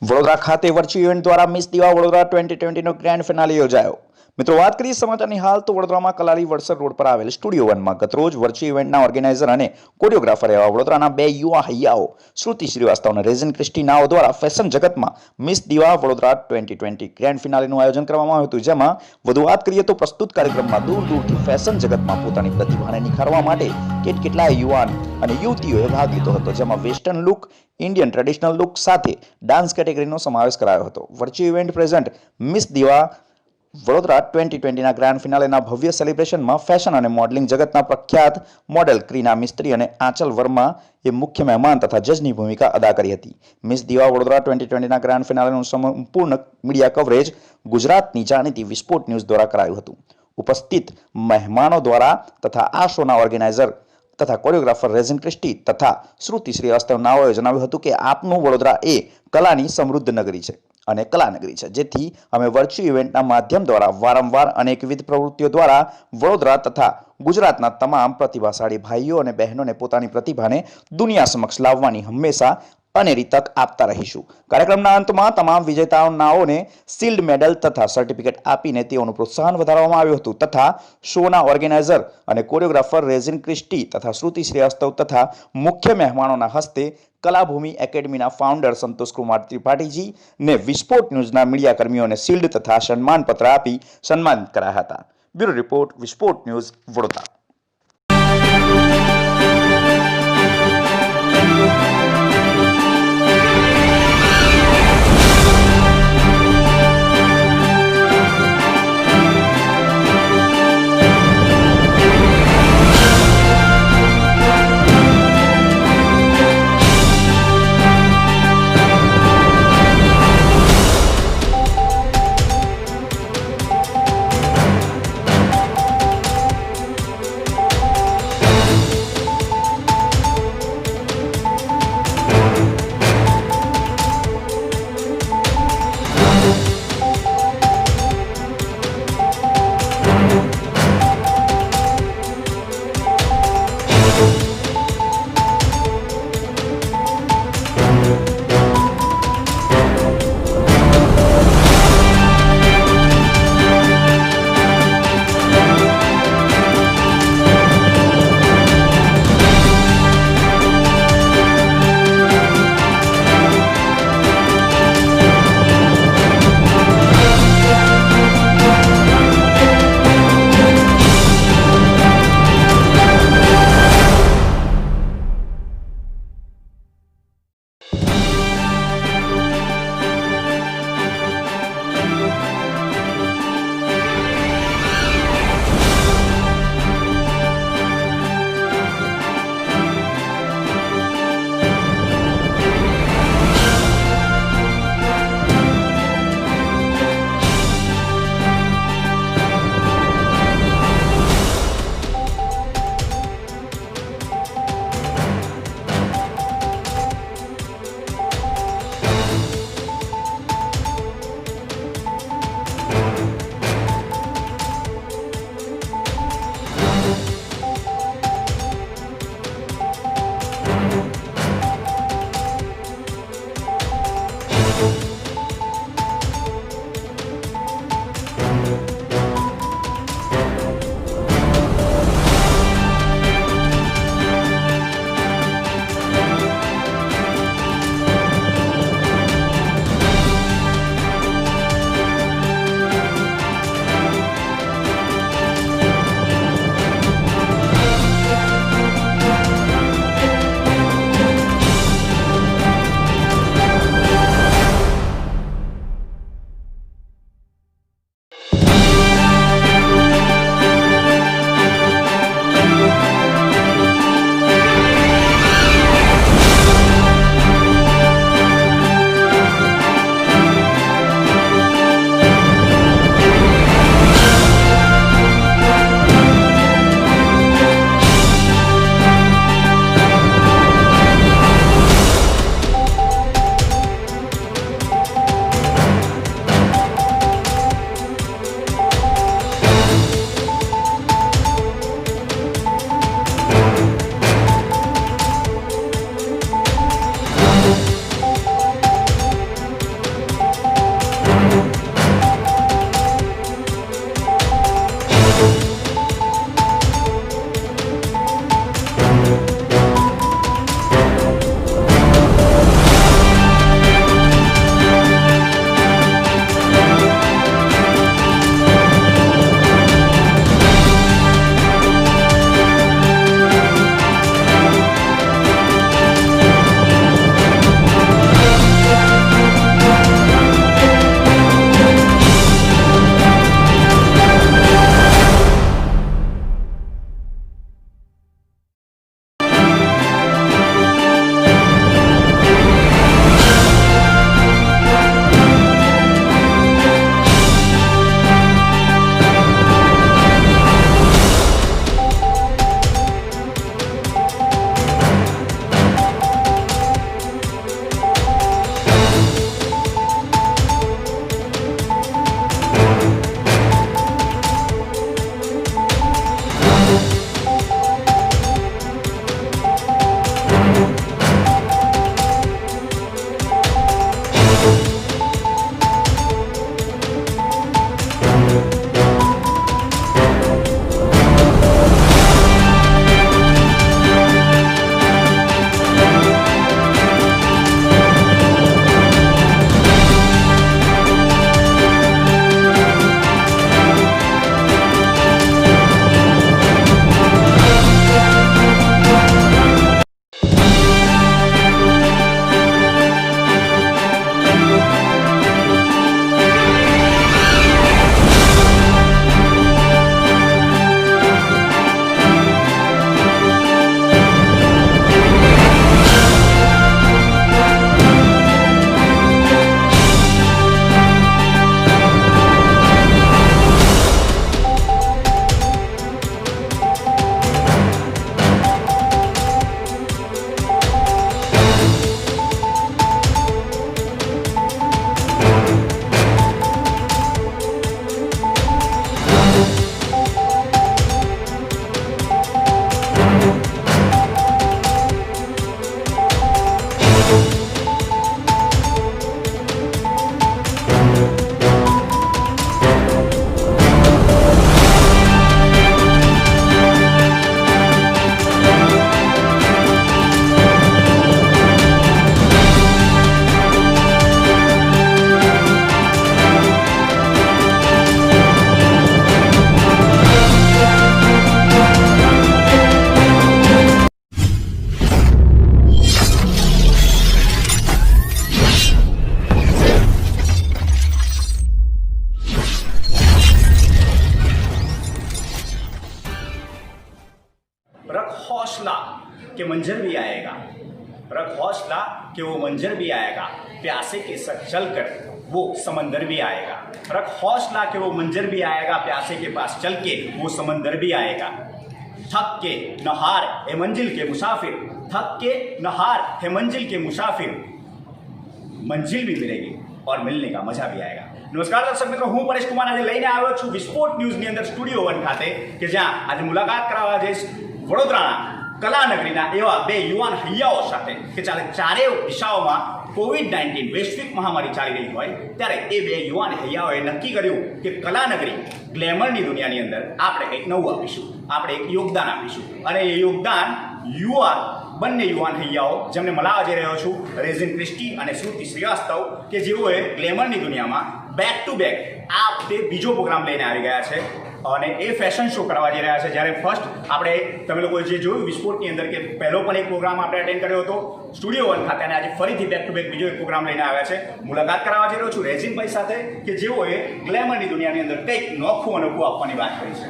વડોદરા ખાતે virtual event દ્વારા miss દીવા વડોદરા 2020 નો ગ્રેન્ડ ફિનાલે યોજાયો। મિત્રો વાત કરીએ સમાચારની હાલ તો વડોદરામાં કલાલી વડસર રોડ પર આવેલ સ્ટુડિયો 1 માં ગતરોજ વર્ચ્યુઅલ ઇવેન્ટના ઓર્ગેનાઇઝર અને કોરિયોગ્રાફર એવા વડોદરાના બે યુવા હૈયાઓ શ્રુતિ શ્રીવાસ્તવ અને રેઝન ક્રિસ્ટી નાઓ દ્વારા ફેશન જગતમાં મિસ દીવા વડોદરા 2020 ગ્રેન્ડ ફિનાલેનું આયોજન કરવામાં આવ્યું હતું। જેમાં વધુ વાત કરીએ તો પ્રસ્તુત કાર્યક્રમમાં દૂર દૂરથી ફેશન જગતમાં પોતાની પ્રતિભાને નિખારવા માટે કેટલાય યુવાન અને યુવતીઓએ ભાગ લીધો હતો। જેમાં western look, Indian traditional look साथे डांस कैटेगरीનો સમાવેશ કરાયો હતો। વર્ચ્યુઅલ ઇવેન્ટ પ્રેઝન્ટ મિસ દીવા વડોદરા 2020 ના ગ્રાન્ડ ફિનાલેના ભવ્ય સેલિબ્રેશનમાં ફેશન અને મોડલિંગ જગતના પ્રખ્યાત મોડેલ ક્રીના મિસ્ત્રી અને આંચલ વર્મા એ મુખ્ય મહેમાન તથા જજની ભૂમિકા અદા કરી હતી। મિસ દીવા વડોદરા 2020 ના ગ્રાન્ડ ફિનાલેનું સંપૂર્ણ મીડિયા કવરેજ ગુજરાતની જાણીતી વિસ્ફોટ ન્યૂઝ દ્વારા કરાયું હતું। ઉપસ્થિત મહેમાનો દ્વારા તથા આ શોના ઓર્ગેનાઇઝર तथा कोरियोग्राफर रेजिन क्रिस्टी तथा श्रुति श्रीवास्तव नाओए जणाव्युं हतुं के आपनुं वडोदरा ए कलानी समृद्ध नगरी छे અને કલા નગરી છે, જેથી અમે વર્ચ્યુઅલ ઇવેન્ટના માધ્યમ દ્વારા વારંવાર અનેકવિધ પ્રવૃત્તિઓ દ્વારા વડોદરા તથા ગુજરાતના તમામ પ્રતિભાશાળી ભાઈઓ અને બહેનોને પોતાની પ્રતિભાને દુનિયા સમક્ષ લાવવાની હંમેશા અનેરી તક આપતા રહીશું। કાર્યક્રમના અંતમાં તમામ વિજેતાઓને શિલ્ડ મેડલ તથા સર્ટિફિકેટ આપીને તેઓનું પ્રોત્સાહન વધારવામાં આવ્યું હતું તથા શોના ઓર્ગેનાઇઝર અને કોરિયોગ્રાફર રેઝિન ક્રિસ્ટી તથા શ્રુતિ શ્રીવાસ્તવ તથા મુખ્ય મહેમાનોના હસ્તે કલાભૂમિ એકેડમીના ફાઉન્ડર સંતોષ કુમાર ત્રિપાઠીજી ને વિસ્ફોટ ન્યૂઝના મીડિયાકર્મીઓને શિલ્ડ તથા સન્માનપત્ર આપી સન્માનિત કરાયા હતા। બ્યુરો રિપોર્ટ, વિસ્ફોટ ન્યૂઝ, વડોદરા। कि मंजर भी आएगा, रख हौसला कि वो मंजर भी आएगा, प्यासे के साथ चलकर वो समंदर भी आएगा। रख हौसला कि वो मंजर भी आएगा, प्यासे के पास चल के वो समंदर भी आएगा। थक के नहार है मंजिल के मुसाफिर, थक के नहार है मंजिल के मुसाफिर, मंजिल भी मिलेगी और मिलने का मजा भी आएगा। नमस्कार दर्शक મિત્રો, હું પરેશ કુમાર આજે લઈને આવ્યો છું વિસ્ફોટ ન્યૂઝની અંદર સ્ટુડિયો 1 ખાતે કે જ્યાં આજે મુલાકાત કરાવવા જઈશ વડોદરાના કલાનગરીના એવા બે યુવાન હૈયાઓ સાથે કે ચારેય દિશાઓમાં કોવિડ-19 વૈશ્વિક મહામારી ચાલી રહી હોય ત્યારે એ બે યુવાન હૈયાઓએ નક્કી કર્યું કે કલાનગરી ગ્લેમરની દુનિયાની અંદર આપણે કંઈક નવું આપીશું, આપણે એક યોગદાન આપીશું અને એ યોગદાન બંને યુવાન હૈયાઓ જેમને મળવા જઈ રહ્યો છું, રેઝિન ક્રિસ્ટી અને શ્રુતિ શ્રીવાસ્તવ, કે જેઓએ ગ્લેમરની દુનિયામાં બેક ટુ બેક આ વખતે બીજો પ્રોગ્રામ લઈને આવી ગયા છે અને એ ફેશન શો કરવા જઈ રહ્યા છે। જ્યારે ફર્સ્ટ આપણે તમે લોકોએ જે જોયું વિસ્ફોટની અંદર કે પહેલો પણ એક પ્રોગ્રામ આપણે અટેન્ડ કર્યો હતો સ્ટુડિયો 1 ખાતે અને આજે ફરીથી બેક ટુ બેક બીજો એક પ્રોગ્રામ લઈને આવ્યા છે। મુલાકાત કરાવવા જઈ રહ્યો છું રેઝિનભાઈ સાથે કે જેઓએ ગ્લેમરની દુનિયાની અંદર કંઈક નોખું અનોખું આપવાની વાત કરી છે।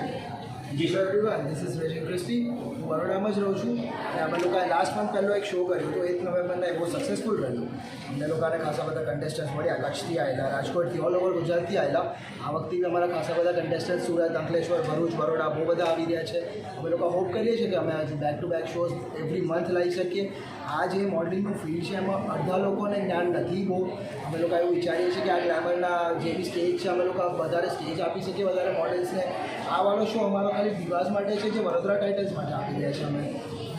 જી sir everyone, this is Rezin Christy. હું બરોડામાં જ રહું છું અને અમે લોકોએ લાસ્ટ મંથ પહેલો એક શો કર્યો તો 8 નવેમ્બરના એ બહુ સક્સેસફુલ રહ્યું। અમને લોકોને ખાસા બધા કન્ટેસ્ટન્ટ્સ મળ્યા, કચ્છથી આવેલા, રાજકોટથી, ઓલ ઓવર ગુજરાતથી આવેલા। આ વખતે બી અમારા ખાસા બધા કન્ટેસ્ટન્ટ સુરત, અંકલેશ્વર, ભરૂચ, બરોડા બહુ બધા આવી રહ્યા છે। અમે લોકો હોપ કરીએ છીએ કે અમે આજે back to back shows every month લાવી શકીએ। આ જે મોડલિંગનું ફિલ્ડ છે એમાં અડધા લોકોને જ્ઞાન નથી બહુ। અમે લોકો એવું વિચારીએ છીએ કે આ ગ્લેમરના જે બી સ્ટેજ છે અમે લોકો વધારે સ્ટેજ આપી શકીએ વધારે મોડલ્સને। આ વાળો શો અમારો ખાલી દિવાસ માટે છે જે વડોદરા ટાઇટલ્સ માટે આપી રહ્યા છે અમે।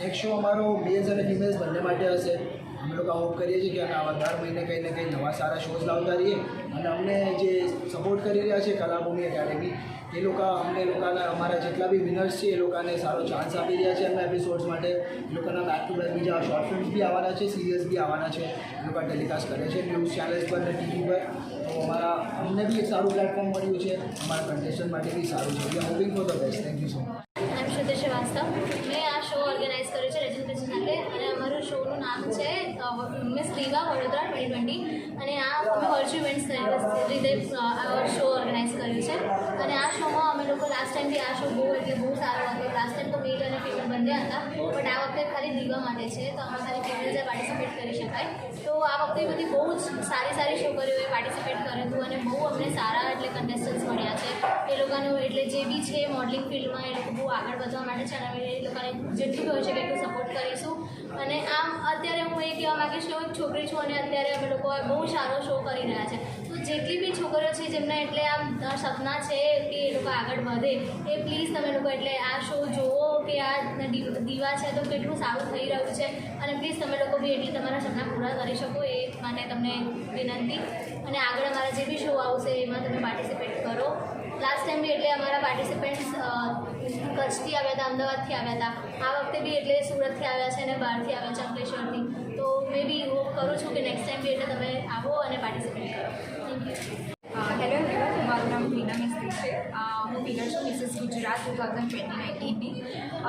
નેક્સ્ટ શો અમારો મેલ્સ અને ફિમેલ્સ બંને માટે હશે। અમે લોકો હોપ કરીએ છીએ કે આવા દર મહિને કંઈ ને કંઈ નવા સારા શોઝ લાવતા રહીએ અને અમને જે સપોર્ટ કરી રહ્યા છે કલાભૂમિ એકેડેમી એ લોકો અમને લોકોના અમારા જેટલા બી વિનર્સ છે એ લોકોને સારો ચાન્સ આપી રહ્યા છે એમના એપિસોડ્સ માટે। એ લોકોના બેક ટુ બેક બીજા શોર્ટ ફિલ્મ્સ બી આવવાના છે, સિરિયલ્સ બી આવવાના છે, એ લોકો ટેલિકાસ્ટ કરે છે ન્યૂઝ ચેનલ્સ પર અને ટીવી પર। તો અમને બી એક સારું પ્લેટફોર્મ મળ્યું છે, અમારા કન્ટેસ્ટન્ટ માટે બી સારું છે। We are hoping for the best. Thank you so much. I am Shruti Srivastava. મેં આ શો ઓર્ગેનાઇઝ કર્યો છે રેઝિન ક્રિસ્ટી સાથે અને અમારું શોનું નામ છે મિસ દીવા વડોદરા 2020 અને આ અમે વર્ચ્યુઅલ ઇવેન્ટ્સ રીતે આ શો ઓર્ગેનાઇઝ કર્યું છે અને આ શોમાં અમે લોકો લાસ્ટ ટાઈમથી આ શો બહુ સારો હતો। લાસ્ટ ટાઈમ તો મેલ અને ફિમેલ બંને હતા બટ આ વખતે ખાલી દીવા માટે છે તો આમાં ખાલી ફિમેલ્સે પાર્ટિસિપેટ કરી શકાય। તો આ વખતે બધી બહુ જ સારી છોકરીઓએ પાર્ટિસિપેટ કર્યું હતું અને બહુ અમને સારા કન્ટેસ્ટન્ટ્સ મળ્યા છે। એ લોકોનું જે બી છે મોડલિંગ ફિલ્ડમાં એ લોકો બહુ આગળ વધવા માટે છે અને અમે એ લોકોને જેટલું બી હોય છે એટલું સપોર્ટ કરીશું। અને આમ અત્યારે હું એ કહેવા માગીશ કે હું એક છોકરી છું અને અત્યારે અમે લોકો બહુ સારો શો કરી રહ્યા છે તો જેટલી બી છોકરીઓ છે જેમના એટલે આમ સપના છે કે એ લોકો આગળ વધે એ પ્લીઝ તમે લોકો એટલે આ શો જુઓ કે આ દીવા છે તો કેટલું સારું થઈ રહ્યું છે અને પ્લીઝ તમે લોકો બી એટલી તમારા સપના પૂરા કરી શકો એ માટે તમને વિનંતી। અને આગળ અમારા જે બી શો આવશે એમાં તમે પાર્ટિસિપેટ કરો। લાસ્ટ ટાઈમ બી એટલે અમારા પાર્ટિસિપન્ટ્સ કચ્છથી આવ્યા હતા, અમદાવાદથી આવ્યા હતા, આ વખતે બી એટલે સુરતથી આવ્યા છે અને બહારથી આવ્યા છે અંકલેશ્વરથી। તો મેં બી હોપ કરું છું કે નેક્સ્ટ ટાઈમ બી એટલે તમે આવો અને પાર્ટિસિપેટ કરો। Thank you. હેલો એવરીવન, મારું નામ વીના મિસ્ત્રી છે। હું વિનર છું મિસિસ ગુજરાત 2019ની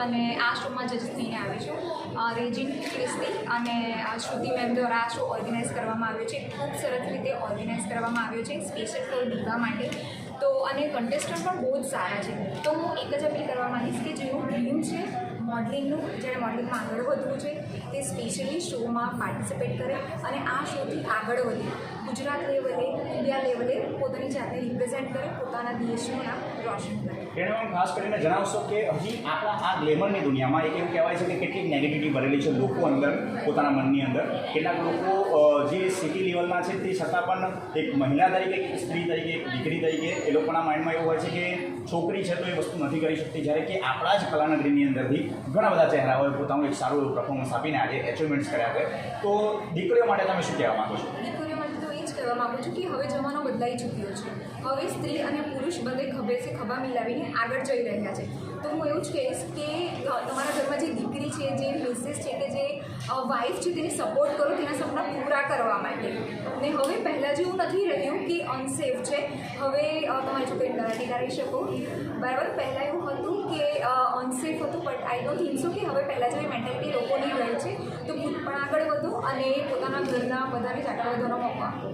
અને આ શોમાં જજ થઈને આવી છું। રેઝિન ક્રિસ્ટી અને શ્રુતિ મેમ દ્વારા આ શો ઓર્ગેનાઇઝ કરવામાં આવ્યો છે, ખૂબ સરસ રીતે ઓર્ગેનાઇઝ કરવામાં આવ્યો છે સ્પેશિયલ ફોર દીવા માટે। તો અને કન્ટેસ્ટન્ટ પણ બહુ જ સારા છે। તો હું એક જ અપીલ કરવા માંગીશ કે જેનું ડ્રીમ છે મોડલિંગનું, જેને મોડલિંગમાં આગળ વધવું છે તે સ્પેશિયલી શોમાં પાર્ટિસિપેટ કરે અને આ શોથી આગળ વધે, ગુજરાત લેવલે, ઇન્ડિયા લેવલે પોતાની જાતને રિપ્રેઝેન્ટ કરે, પોતાના દેશનું નામ રોશન કરે। એને પણ ખાસ કરીને જણાવશો કે હજી આપણા આ ગ્લેમરની દુનિયામાં એક એવું કહેવાય છે કે કેટલીક નેગેટિવિટી ભરેલી છે લોકો અંદર, પોતાના મનની અંદર। કેટલાક લોકો જે સિટી લેવલના છે તે છતાં પણ એક મહિલા તરીકે, એક સ્ત્રી તરીકે, એક દીકરી તરીકે એ લોકોના માઇન્ડમાં એવું હોય છે કે છોકરી છે તો એ વસ્તુ નથી કરી શકતી, જ્યારે કે આપણા જ કલાનગરીની અંદરથી ઘણા બધા ચહેરાઓએ પોતાનું એક સારું એવું પરફોર્મન્સ આપીને આજે એચિવમેન્ટ્સ કર્યા છે। તો દીકરીઓ માટે તમે શું કહેવા માગો છો? દીકરીઓ માટે તો એ જ કહેવા માગું છું કે હવે જમાનો બદલાઈ ચૂક્યો છે। હવે સ્ત્રી અને પુરુષ બંને ખભે છે ખભા મિલાવીને આગળ જઈ રહ્યા છે। તો હું એવું જ કહીશ કે તમારા ઘરમાં જે દીકરી છે, જે મિसेस છે કે જે વાઇફ છે તેને સપોર્ટ કરો તેના સપના પૂરા કરવા માટે। ને હવે પહેલાં જેવું નથી રહ્યું કે અનસેફ છે, હવે તમારી છોકરી કરાટે કરી શકો બરાબર। પહેલાં એવું હતું કે અનસેફ હતું but I don't think so કે હવે પહેલાં જેવી મેન્ટાલિટી લોકોની રહી છે। તો ખુદ પણ આગળ વધો અને પોતાના ઘરના બધાને જ આગળ વધવાનો મોકો આપો।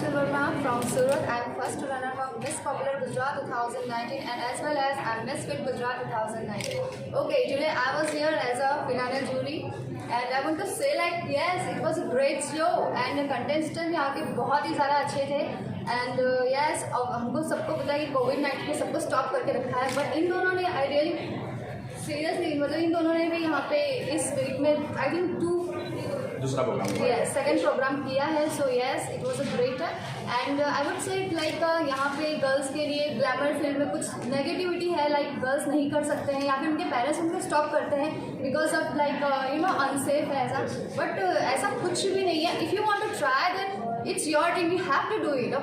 Anchal Verma from Surat. I'm first runner of Miss Popular Gujarat 2019 and as well as I'm Miss Fit Gujarat 2019. Okay, today I was here as a final jury and I want to say like yes, it was a great show and the contestants यहाँ के बहुत ही ज़्यादा अच्छे थे and yes हमको सबको पता है कि कोविड-19 ने सबको स्टॉप करके रखा है बट इन दोनों ने आई रियली सीरियसली मतलब इन दोनों ने भी यहाँ पे इस वीक में आई थिंक दूसरा प्रोग्राम सेकंड प्रोग्राम किया है so yes it was a great and I would say like यहाँ पे गर्ल्स के लिए ग्लैमर फील्ड में कुछ नेगेटिविटी है लाइक गर्ल्स नहीं कर सकते हैं या फिर उनके पेरेंट्स उनको स्टॉप करते हैं because of like you know unsafe है ऐसा बट ऐसा कुछ भी नहीं है if you want to try then it's your dream you have to do it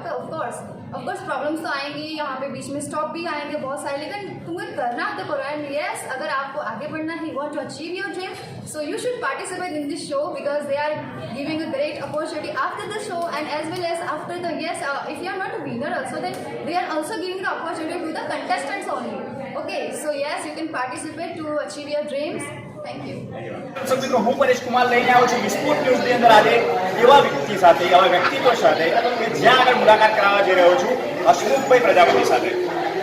of course problems तो आएंगी यहाँ पे बीच में स्टॉप भी आएंगे बहुत सारे लेकिन तुम्हें करना तो करो एंड यस अगर आपको आगे बढ़ना है want to achieve your dream so you should participate in this show because they are giving a great opportunity after the show and as well as after the yes if you are not a winner also then they are also giving the opportunity to the contestants only okay so yes you can participate to achieve your dreams thank you મિત્રો હું પરેશ કુમાર લઈને આવ્યો છું વિસ્ફોટ ન્યૂઝની અંદર આજે એવા વ્યક્તિ સાથે એવા વ્યક્તિત્વ સાથે કે જ્યાં આગળ મુલાકાત કરાવવા જઈ રહ્યો છું હસમુખભાઈ પ્રજાપતિ સાથે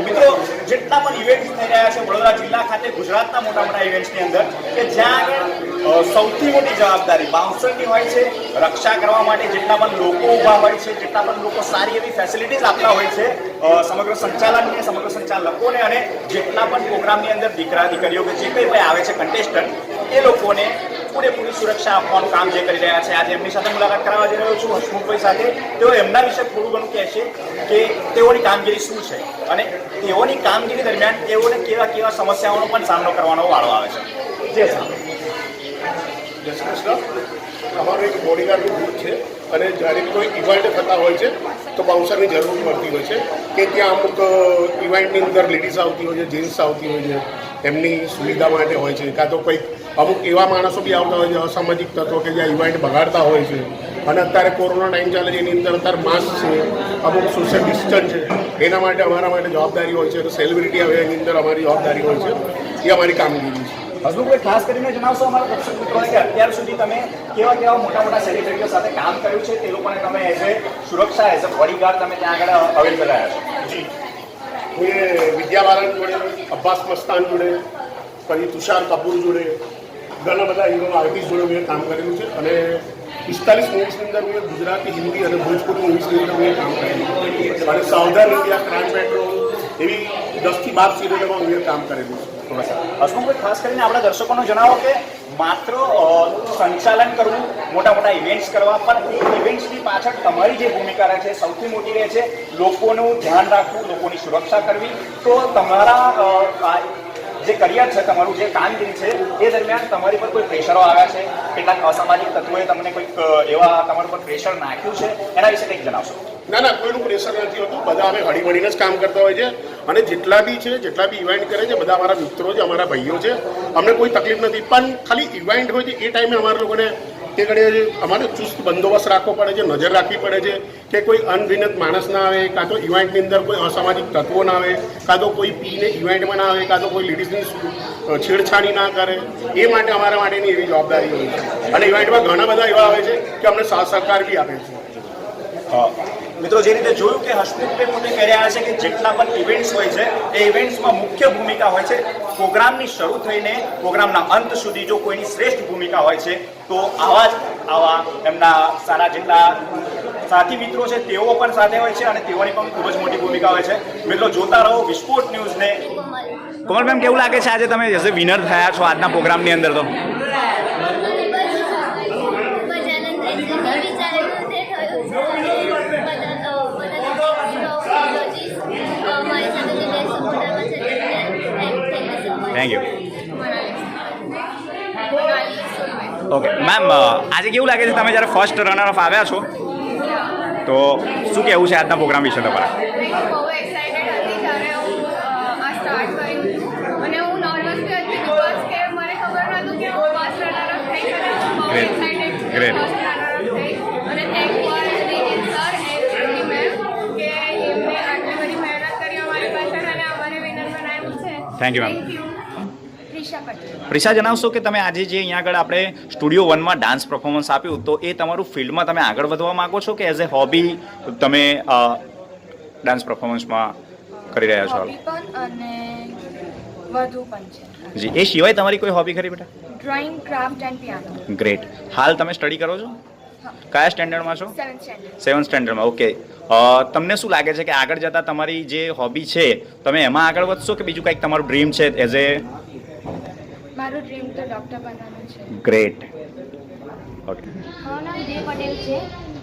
મિત્રો જેટલા પણ ઇવેન્ટ્સ થઈ રહ્યા છે વડોદરા જિલ્લા ખાતે ગુજરાતના મોટા મોટા ઇવેન્ટ્સની અંદર કે જ્યાં આગળ સૌથી મોટી જવાબદારી બાઉન્સરની હોય છે રક્ષા કરવા માટે જેટલા પણ લોકો ઊભા હોય છે જેટલા પણ લોકો સારી એવી ફેસિલિટીઝ આપતા હોય છે સમગ્ર સંચાલનને સમગ્ર સંચાલકોને અને જેટલા પણ પ્રોગ્રામની અંદર દીકરા દીકરીઓ કે જે કંઈ આવે છે કન્ટેસ્ટન્ટ એ લોકોને પૂરેપૂરી સુરક્ષા આપવાનું કામ જે કરી રહ્યા છે આજે એમની સાથે મુલાકાત કરાવવા જઈ રહ્યો છું હસમુખભાઈ સાથે તેઓ એમના વિશે થોડું ઘણું કહેશે કે તેઓની કામગીરી શું છે અને તેઓની કામગીરી દરમિયાન તેઓને કેવા કેવા સમસ્યાઓનો પણ સામનો કરવાનો વાળો આવે છે જે જય શ્રી કૃષ્ણ અમારું એક બોડીગાર્ડનું ગ્રુપ છે અને જ્યારે કોઈ ઇવેન્ટ થતા હોય છે તો બાઉન્સરની જરૂર પડતી હોય છે કે ત્યાં અમુક ઇવેન્ટની અંદર લેડીઝ આવતી હોય છે જેન્ટ્સ આવતી હોય છે એમની સુવિધા માટે હોય છે કાં તો કંઈક અમુક એવા માણસો બી આવતા હોય છે અસામાજિક તત્વો કે જ્યાં ઇવેન્ટ બગાડતા હોય છે અને અત્યારે કોરોના ટાઈમ ચાલે છે એની અંદર અત્યારે માસ્ક છે અમુક સોશિયલ ડિસ્ટન્સ છે એના માટે અમારા માટે જવાબદારી હોય છે અને સેલિબ્રિટી આવે એની અંદર અમારી જવાબદારી હોય છે એ અમારી કામગીરી છે હસમુખભાઈ ખાસ કરીને જણાવશો અમારા દર્શક મિત્રોને કે અત્યાર સુધી તમે કેવા કેવા મોટા મોટા સેલિબ્રિટીઓ સાથે કામ કર્યું છે તે લોકોને તમે એઝ એ સુરક્ષા એઝ અ બોડીગાર્ડ તમે ત્યાં આગળ અવેલેબલ રહ્યા છો જી હું એ વિદ્યા બાલન જોડે અબ્બાસ મસ્તાન જોડે પછી તુષાર કપૂર જોડે ઘણા બધા હીરો આર્ટિસ્ટ જોડે મેં કામ કરેલું છે અને 45 મૂવીઝની અંદર મેં ગુજરાતી હિન્દી અને ભોજપુરી મૂવીઝની અંદર મેં કામ કરેલું અને સાવધાન ઇન્ડિયા ક્રાઇમ પેટ્રોલ એવી 10 થી 12 સિરિયલોમાં મેં કામ કરેલું છે હસમુખભાઈ ખાસ કરીને આપણા દર્શકોને જણાવો કે માત્ર સંચાલન કરવું મોટા મોટા ઇવેન્ટ્સ કરવા પણ એ ઇવેન્ટ્સની પાછળ તમારી જે ભૂમિકા રહે છે સૌથી મોટી રહે છે લોકોનું ધ્યાન રાખવું લોકોની સુરક્ષા કરવી તો તમારા જે કરિયર છે તમારું જે કામગીરી છે એ દરમિયાન તમારી પર કોઈ પ્રેશરો આવ્યા છે કેટલાક અસામાજિક તત્વોએ તમને કોઈક એવા તમારા પર પ્રેશર નાખ્યું છે એના વિશે કંઈક જણાવશો ના ના કોઈનું પ્રેશર નથી હોતું બધા અમે હળીમળીને જ કામ કરતા હોય છે અને જેટલા બી છે જેટલા બી ઇવેન્ટ કરે છે બધા અમારા મિત્રો છે અમારા ભાઈઓ છે અમને કોઈ તકલીફ નથી પણ ખાલી ઇવેન્ટ હોય છે એ ટાઈમે અમારા લોકોને તે ઘડીએ અમારે ચુસ્ત બંદોબસ્ત રાખવો પડે છે નજર રાખવી પડે છે કે કોઈ અનભિનત માણસ ના આવે કાં તો ઇવેન્ટની અંદર કોઈ અસામાજિક તત્વો ના આવે કાં તો કોઈ પીને ઇવેન્ટમાં ના આવે કાં તો કોઈ લેડીઝની છેડછાણી ના કરે એ માટે અમારા માટેની એવી જવાબદારી હોય છે અને ઇવેન્ટમાં ઘણા બધા એવા આવે છે કે અમને સાથ સહકાર બી આપે છે મિત્રો જે રીતે જોયું કે હસમુખભાઈ પોતે કહી રહ્યા છે કે જેટલા પણ ઇવેન્ટ્સ હોય છે એ ઇવેન્ટ્સમાં મુખ્ય ભૂમિકા હોય છે પ્રોગ્રામની શરૂ થઈને પ્રોગ્રામના અંત સુધી જો કોઈની શ્રેષ્ઠ ભૂમિકા હોય છે તો આવા એમના સારા જેટલા સાથી મિત્રો છે તેઓ પણ સાથે હોય છે અને તેઓની પણ ખૂબ જ મોટી ભૂમિકા હોય છે મિત્રો જોતા રહો વિસ્ફોટ ન્યૂઝને કોમલ મેમ કેવું લાગે છે આજે તમે એઝ એ વિનર થયા છો આજના પ્રોગ્રામની અંદર તો થેન્ક યુ ઓકે મેમ આજે કેવું લાગે છે તમે જ્યારે ફર્સ્ટ રનર અપ આવ્યા છો તો શું કહેવું છે આજના પ્રોગ્રામ વિશે તમારે બહુ એક્સાઇટેડ હતી જ્યારે હું આ સ્ટાર્ટ કર્યું અને હું નર્વસ બી હતી બિકોઝ કે મને ખબર નહોતું કે હું ફર્સ્ટ રનર અપ થઈ અને બહુ એક્સાઇટેડ છું Great. ફર્સ્ટ રનર અપ થઈ અને thank for Rezin sir and Shruti ma'am કે એમને આટલી બધી મહેનત કરી અમારી પાછળ અને અમારે વિનર બનાવ્યું છે Thank you, ma'am. Thank you Prisha Patel. Prisha, જણાવશો કે તમે આજે જે અહીંયા આગળ આપણે સ્ટુડિયો 1માં ડાન્સ પરફોર્મન્સ આપ્યું, તો એ તમારું ફિલ્ડમાં તમે આગળ વધવા માંગો છો કે એઝ એ હોબી તમે ડાન્સ પરફોર્મન્સમાં કરી રહ્યા છો? હોબી પણ અને વધુ પણ છે. જી, એ સિવાય તમારી કોઈ હોબી ખરી બેટા? Drawing, craft and piano. Great. હાલ તમે સ્ટડી કરો છો? કયા સ્ટેન્ડર્ડમાં છો? 7th standard. 7th સ્ટેન્ડર્ડમાં. ઓકે. તમને શું લાગે છે કે આગળ જતાં તમારી જે હોબી છે તમે એમાં આગળ વધશો કે બીજું કંઈક તમારું ડ્રીમ છે એઝ એ? મારું ડ્રીમ તો ડૉક્ટર બનવાનું છે. ગ્રેટ. ઓકે. મારું નામ જય પટેલ છે.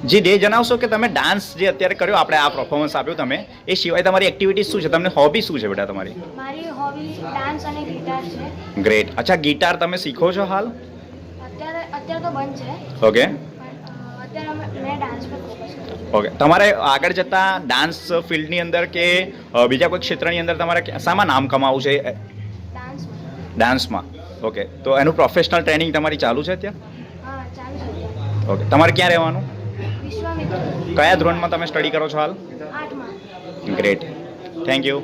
જી, ડે, જણાવશો કે તમે ડાન્સ જે અત્યારે કર્યો, આપણે આ પરફોર્મન્સ આપ્યું તમે, એ સિવાય તમારી એક્ટિવિટીઝ શું છે? તમને હોબી શું છે બેટા તમારી? મારી હોબી ડાન્સ અને ગિટાર છે. ગ્રેટ. અચ્છા, ગિટાર તમે શીખો છો હાલ? અત્યારે તો બંધ છે, ઓકે. પણ અત્યારે મેં ડાન્સ પર ફોકસ કરું છું. ઓકે. તમારે આગળ જતાં ડાન્સ ફિલ્ડની અંદર કે બીજા કોઈ ક્ષેત્રની અંદર તમારે શામાં નામ કમાવવું છે? ડાન્સમાં. ડાન્સમાં. ઓકે. તો એનું પ્રોફેશનલ ટ્રેનિંગ તમારી ચાલુ છે અત્યારે? હા, ચાલુ છે અત્યારે. ઓકે. તમારે ક્યાં રહેવાનું? વિશ્વામિત્ર. કયા ધોરણમાં તમે સ્ટડી કરો છો હાલ? 8માં. Great. Thank you.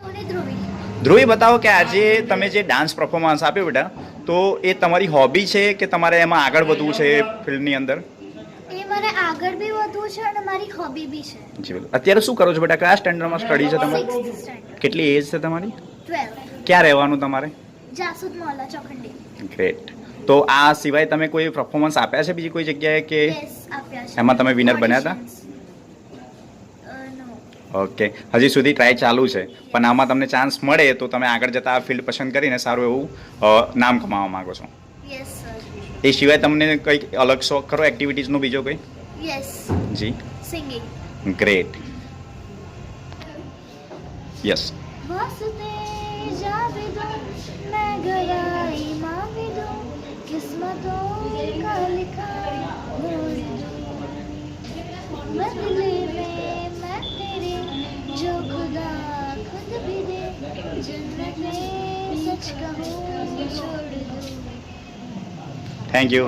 Soni Dhruvi. Dhruvi, બતાવો કે આજે તમે જે ડાન્સ પરફોર્મન્સ આપ્યું બેટા, તો એ તમારી હોબી છે કે તમારે એમાં આગળ વધવું છે ફિલ્ડની અંદર? એ મને આગળ બી વધવું છે અને મારી હોબી બી છે. જી, બિલકુલ. અત્યારે શું કરો છો બેટા? કયા સ્ટેન્ડર્ડમાં સ્ટડી છે તમારી? 6th standard. કેટલી એજ છે તમારી? 12. ક્યાં રહેવાનું તમારે? જાસૂદ મોહલ્લા ચોખંડી. ગ્રેટ. તો આ સિવાય તમે કોઈ પરફોર્મન્સ આપ્યા છે બીજી કોઈ જગ્યાએ કે યસ, આપ્યા છે. એમાં તમે winner બન્યા હતા? નો. ઓકે. હજી સુધી ટ્રાય ચાલુ છે, પણ આમાં તમને ચાન્સ મળે તો તમે આગળ જતાં આ ફિલ્ડ પસંદ કરીને સારું એવું નામ કમાવા માંગો છો? Yes sir. એ સિવાય તમને કંઈક અલગ શોખ ખરો એક્ટિવિટીઝનો બીજો કંઈ? યસ. જી. સિંગિંગ. ગ્રેટ. યસ. वास्ते जावे दो मैं गवाही मांगे दो किस्मतों का लिखा मोड़ दो बदले में मैं तेरे जो खुदा खुद भी दे जन्नत में सच कहूँ छोड़ दो. Thank you.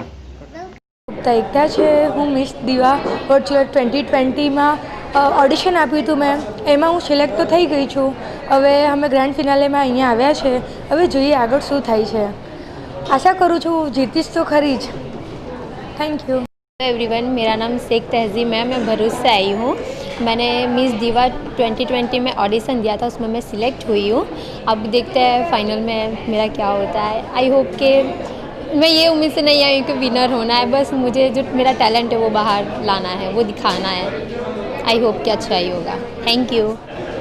એકતા છે. હું મિસ દીવા વર્ચ્યુઅલ 2020માં ઓડિશન આપ્યું હતું મેં. એમાં હું સિલેક્ટ તો થઈ ગઈ છું. હવે અમે ગ્રાન્ડ ફિનાલેમાં અહીંયા આવ્યા છે. હવે જોઈએ આગળ શું થાય છે. આશા કરું છું જીતીશ તો ખરી જ. Thank you. एवरीवन, मेरा नाम शेख तहजीब है. मैं भरूच से आई हूँ. मैंने मिस दीवा 2020 में ऑडिशन दिया था, उसमें मैं सिलेक्ट हुई हूँ. अब देखते हैं फाइनल में मेरा क्या होता है. आई होप के मैं ये उम्मीद से नहीं आई हूँ कि विनर होना है, बस मुझे जो मेरा टैलेंट है वो बाहर लाना है, वो दिखाना है. आई होप कि अच्छा ही होगा. Thank you.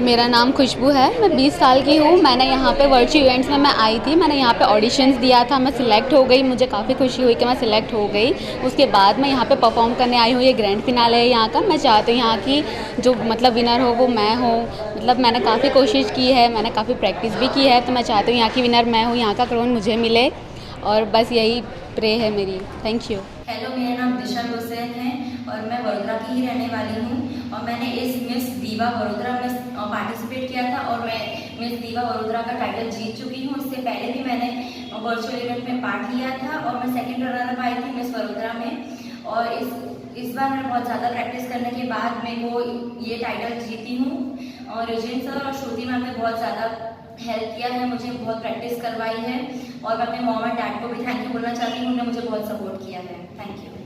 मेरा नाम खुशबू है. मैं 20 साल की हूँ. मैंने यहाँ पे वर्चुअल इवेंट्स में मैं आई थी. मैंने यहाँ पे ऑडिशंस दिया था. मैं सिलेक्ट हो गई. मुझे काफ़ी खुशी हुई कि मैं सिलेक्ट हो गई. उसके बाद मैं यहाँ पे परफॉर्म करने आई हूँ. ये ग्रैंड फिनाले है यहाँ का. मैं चाहती हूँ यहाँ की जो मतलब विनर हो वो मैं हूँ. मतलब मैंने काफ़ी कोशिश की है, मैंने काफ़ी प्रैक्टिस भी की है, तो मैं चाहती हूँ यहाँ की विनर मैं हूँ, यहाँ का क्राउन मुझे मिले, और बस यही प्रे है मेरी. Thank you. हेलो, मेरा नाम दिशा हुसैन है और मैं वडोदरा की ही रहने वाली हूँ. और मैंने इस मिस दीवा वडोदरा में पार्टिसिपेट किया था और मैं मिस दीवा वडोदरा का टाइटल जीत चुकी हूँ. इससे पहले भी मैंने वर्चुअल इवेंट में पार्ट लिया था और मैं सेकंड रनर अप आई थी मिस वडोदरा में. और इस बार मैं बहुत ज़्यादा प्रैक्टिस करने के बाद मैं वो ये टाइटल जीती हूँ. और रजिन सर और श्रुति मैम ने बहुत ज़्यादा हेल्प किया है, मुझे बहुत प्रैक्टिस करवाई है. और मैं अपने मॉम एंड डैड को भी थैंक यू बोलना चाहती हूँ, उन्होंने मुझे बहुत सपोर्ट किया है. Thank you.